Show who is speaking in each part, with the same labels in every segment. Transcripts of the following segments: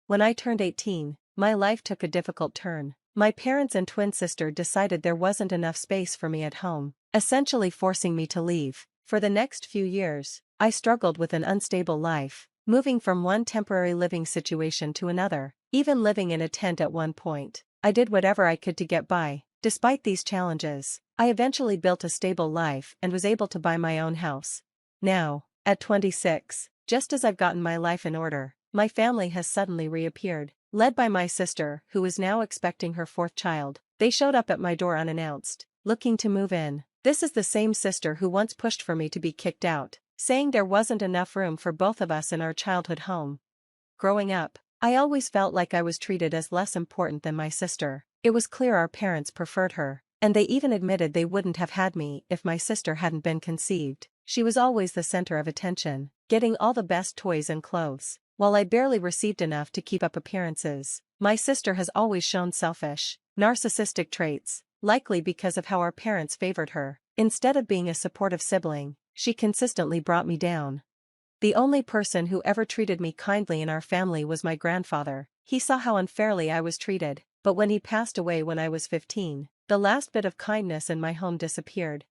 Speaker 1: When I turned 18, my life took a difficult turn. My parents and twin sister decided there wasn't enough space for me at home, essentially forcing me to leave. For the next few years, I struggled with an unstable life, moving from one temporary living situation to another, even living in a tent at one point. I did whatever I could to get by. Despite these challenges, I eventually built a stable life and was able to buy my own house. Now, at 26, just as I've gotten my life in order, my family has suddenly reappeared, led by my sister, who is now expecting her fourth child. They showed up at my door unannounced, looking to move in. This is the same sister who once pushed for me to be kicked out, saying there wasn't enough room for both of us in our childhood home. Growing up, I always felt like I was treated as less important than my sister. It was clear our parents preferred her, and they even admitted they wouldn't have had me if my sister hadn't been conceived. She was always the center of attention, getting all the best toys and clothes, while I barely received enough to keep up appearances. My sister has always shown selfish, narcissistic traits, likely because of how our parents favored her. Instead of being a supportive sibling, she consistently brought me down. The only person who ever treated me kindly in our family was my grandfather. He saw how unfairly I was treated, but when he passed away when I was 15, the last bit of kindness in my home disappeared.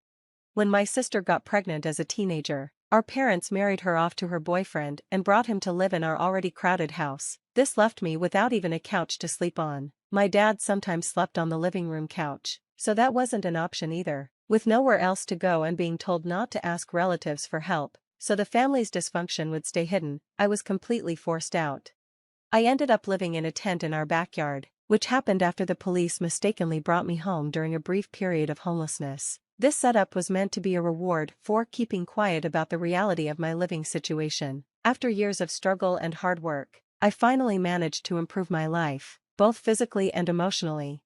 Speaker 1: When my sister got pregnant as a teenager, our parents married her off to her boyfriend and brought him to live in our already crowded house. This left me without even a couch to sleep on. My dad sometimes slept on the living room couch, so that wasn't an option either. With nowhere else to go and being told not to ask relatives for help, so the family's dysfunction would stay hidden, I was completely forced out. I ended up living in a tent in our backyard, which happened after the police mistakenly brought me home during a brief period of homelessness. This setup was meant to be a reward for keeping quiet about the reality of my living situation. After years of struggle and hard work, I finally managed to improve my life, both physically and emotionally.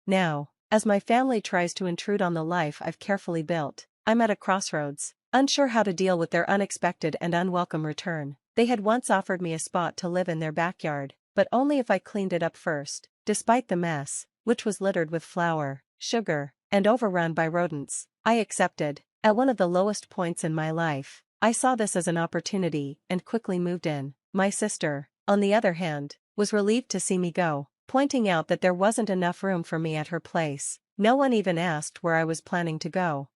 Speaker 1: Now, as my family tries to intrude on the life I've carefully built, I'm at a crossroads, unsure how to deal with their unexpected and unwelcome return. They had once offered me a spot to live in their backyard, but only if I cleaned it up first. Despite the mess, which was littered with flour, sugar, and overrun by rodents, I accepted. At one of the lowest points in my life, I saw this as an opportunity and quickly moved in. My sister, on the other hand, was relieved to see me go, pointing out that there wasn't enough room for me at her place. No one even asked where I was planning to go.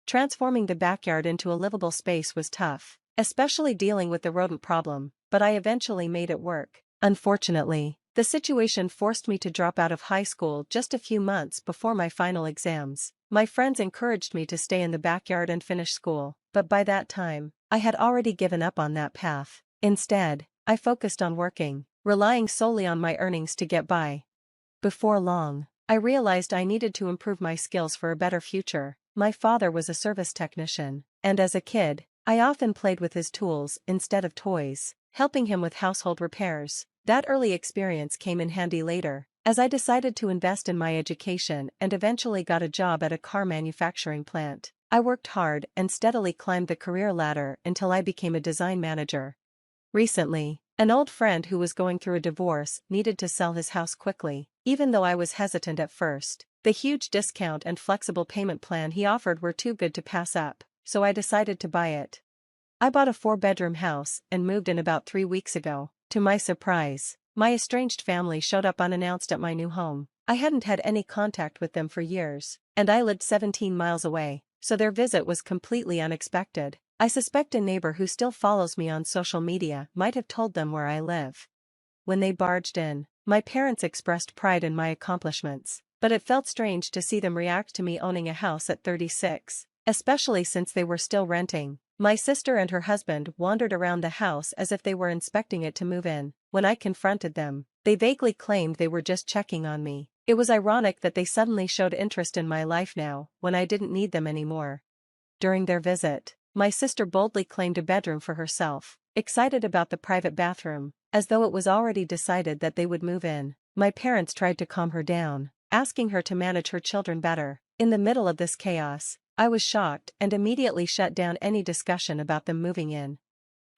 Speaker 1: Transforming the backyard into a livable space was tough, especially dealing with the rodent problem, but I eventually made it work. Unfortunately, the situation forced me to drop out of high school just a few months before my final exams. My friends encouraged me to stay in the backyard and finish school, but by that time, I had already given up on that path. Instead, I focused on working, relying solely on my earnings to get by. Before long, I realized I needed to improve my skills for a better future. My father was a service technician, and as a kid, I often played with his tools instead of toys, helping him with household repairs. That early experience came in handy later, as I decided to invest in my education and eventually got a job at a car manufacturing plant. I worked hard and steadily climbed the career ladder until I became a design manager. Recently, an old friend who was going through a divorce needed to sell his house quickly. Even though I was hesitant at first, the huge discount and flexible payment plan he offered were too good to pass up, so I decided to buy it. I bought a 4-bedroom house and moved in about 3 weeks ago. To my surprise, my estranged family showed up unannounced at my new home. I hadn't had any contact with them for years, and I lived 17 miles away, so their visit was completely unexpected. I suspect a neighbor who still follows me on social media might have told them where I live. When they barged in, my parents expressed pride in my accomplishments, but it felt strange to see them react to me owning a house at 36, especially since they were still renting. My sister and her husband wandered around the house as if they were inspecting it to move in. When I confronted them, they vaguely claimed they were just checking on me. It was ironic that they suddenly showed interest in my life now, when I didn't need them anymore. During their visit, my sister boldly claimed a bedroom for herself, excited about the private bathroom, as though it was already decided that they would move in. My parents tried to calm her down, asking her to manage her children better. In the middle of this chaos, I was shocked and immediately shut down any discussion about them moving in.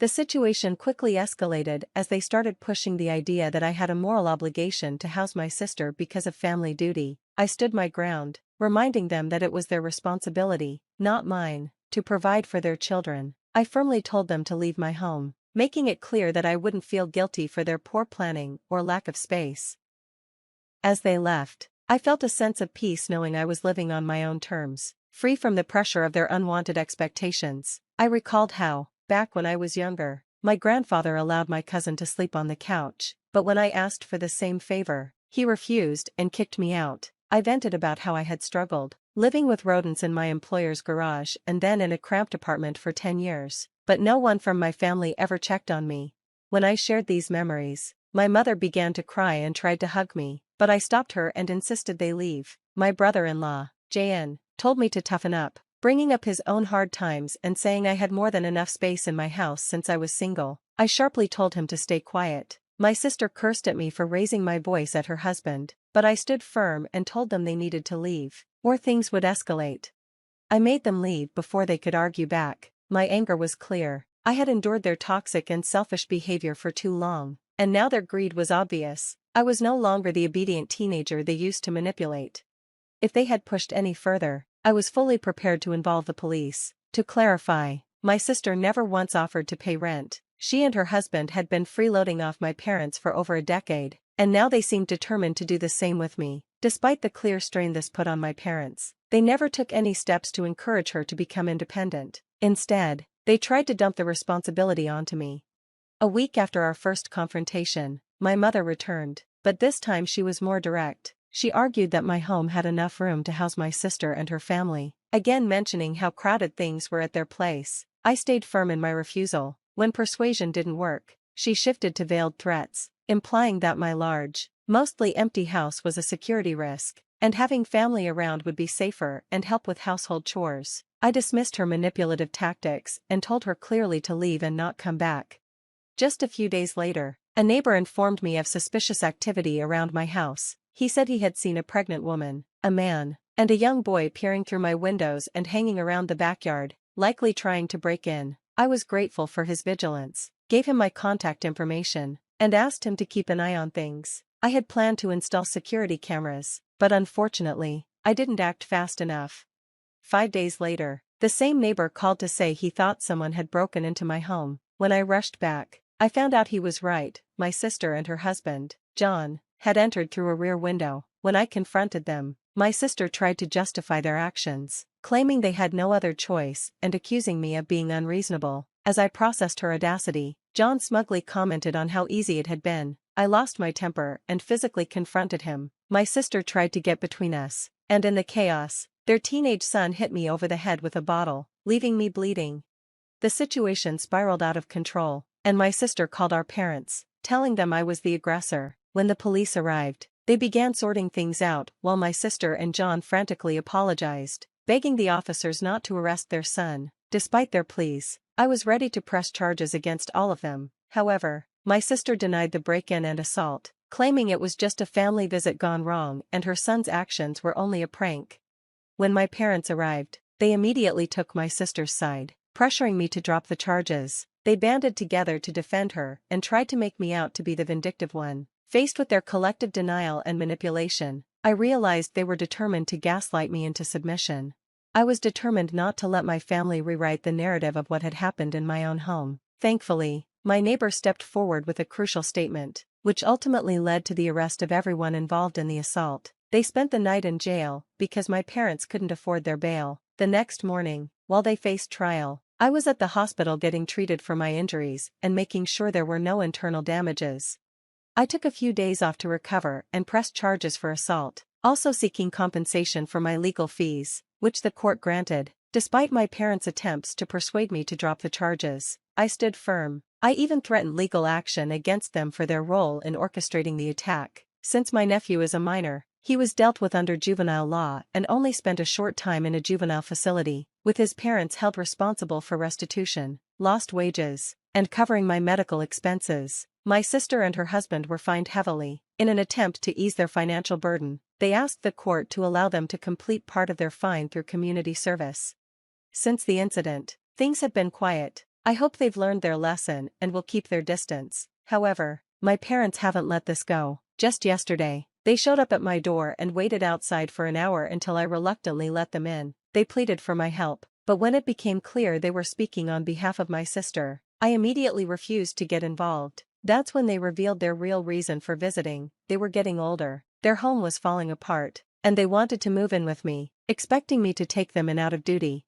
Speaker 1: The situation quickly escalated as they started pushing the idea that I had a moral obligation to house my sister because of family duty. I stood my ground, reminding them that it was their responsibility, not mine, to provide for their children. I firmly told them to leave my home. making it clear that I wouldn't feel guilty for their poor planning or lack of space. As they left, I felt a sense of peace knowing I was living on my own terms, free from the pressure of their unwanted expectations. I recalled how, back when I was younger, my grandfather allowed my cousin to sleep on the couch, but when I asked for the same favor, he refused and kicked me out. I vented about how I had struggled, living with rodents in my employer's garage and then in a cramped apartment for 10 years, but no one from my family ever checked on me. When I shared these memories, my mother began to cry and tried to hug me, but I stopped her and insisted they leave. My brother-in-law, JN, told me to toughen up, bringing up his own hard times and saying I had more than enough space in my house since I was single. I sharply told him to stay quiet. My sister cursed at me for raising my voice at her husband, but I stood firm and told them they needed to leave, or things would escalate. I made them leave before they could argue back. My anger was clear. I had endured their toxic and selfish behavior for too long, and now their greed was obvious. I was no longer the obedient teenager they used to manipulate. If they had pushed any further, I was fully prepared to involve the police. To clarify, my sister never once offered to pay rent. She and her husband had been freeloading off my parents for over a decade, and now they seemed determined to do the same with me. Despite the clear strain this put on my parents, they never took any steps to encourage her to become independent. Instead, they tried to dump the responsibility onto me. A week after our first confrontation, my mother returned, but this time she was more direct. She argued that my home had enough room to house my sister and her family, again mentioning how crowded things were at their place. I stayed firm in my refusal. When persuasion didn't work, she shifted to veiled threats, implying that my large, mostly empty house was a security risk, and having family around would be safer and help with household chores. I dismissed her manipulative tactics and told her clearly to leave and not come back. Just a few days later, a neighbor informed me of suspicious activity around my house. He said he had seen a pregnant woman, a man, and a young boy peering through my windows and hanging around the backyard, likely trying to break in. I was grateful for his vigilance, gave him my contact information, and asked him to keep an eye on things. I had planned to install security cameras, but unfortunately, I didn't act fast enough. 5 days later, the same neighbor called to say he thought someone had broken into my home. When I rushed back, I found out he was right. My sister and her husband, John, had entered through a rear window. When I confronted them, my sister tried to justify their actions, claiming they had no other choice and accusing me of being unreasonable. As I processed her audacity, John smugly commented on how easy it had been. I lost my temper and physically confronted him. My sister tried to get between us, and in the chaos, their teenage son hit me over the head with a bottle, leaving me bleeding. The situation spiraled out of control, and my sister called our parents, telling them I was the aggressor. When the police arrived, they began sorting things out while my sister and John frantically apologized, begging the officers not to arrest their son. Despite their pleas, I was ready to press charges against all of them. However, my sister denied the break-in and assault, claiming it was just a family visit gone wrong and her son's actions were only a prank. When my parents arrived, they immediately took my sister's side, pressuring me to drop the charges. They banded together to defend her and tried to make me out to be the vindictive one. Faced with their collective denial and manipulation, I realized they were determined to gaslight me into submission. I was determined not to let my family rewrite the narrative of what had happened in my own home. Thankfully, my neighbor stepped forward with a crucial statement, which ultimately led to the arrest of everyone involved in the assault. They spent the night in jail because my parents couldn't afford their bail. The next morning, while they faced trial, I was at the hospital getting treated for my injuries and making sure there were no internal damages. I took a few days off to recover and pressed charges for assault, also seeking compensation for my legal fees, which the court granted. Despite my parents' attempts to persuade me to drop the charges, I stood firm. I even threatened legal action against them for their role in orchestrating the attack. Since my nephew is a minor, he was dealt with under juvenile law and only spent a short time in a juvenile facility, with his parents held responsible for restitution, lost wages, and covering my medical expenses. My sister and her husband were fined heavily. In an attempt to ease their financial burden, they asked the court to allow them to complete part of their fine through community service. Since the incident, things have been quiet. I hope they've learned their lesson and will keep their distance. However, my parents haven't let this go. Just yesterday, they showed up at my door and waited outside for an hour until I reluctantly let them in. They pleaded for my help, but when it became clear they were speaking on behalf of my sister, I immediately refused to get involved. That's when they revealed their real reason for visiting. They were getting older, their home was falling apart, and they wanted to move in with me, expecting me to take them in out of duty.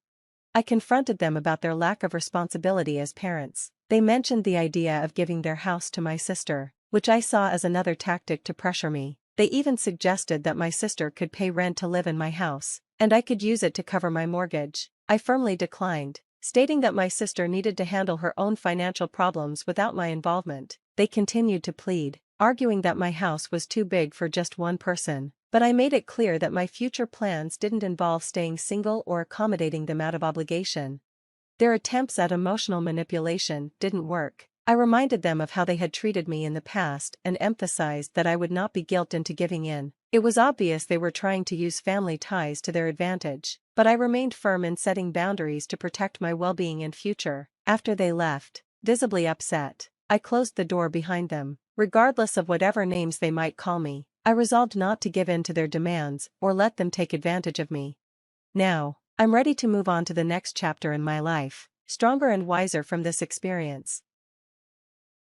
Speaker 1: I confronted them about their lack of responsibility as parents. They mentioned the idea of giving their house to my sister, which I saw as another tactic to pressure me. They even suggested that my sister could pay rent to live in my house, and I could use it to cover my mortgage. I firmly declined, stating that my sister needed to handle her own financial problems without my involvement. They continued to plead, arguing that my house was too big for just one person, but I made it clear that my future plans didn't involve staying single or accommodating them out of obligation. Their attempts at emotional manipulation didn't work. I reminded them of how they had treated me in the past and emphasized that I would not be guilted into giving in. It was obvious they were trying to use family ties to their advantage, but I remained firm in setting boundaries to protect my well-being and future. After they left, visibly upset, I closed the door behind them. Regardless of whatever names they might call me, I resolved not to give in to their demands or let them take advantage of me. Now, I'm ready to move on to the next chapter in my life, stronger and wiser from this experience.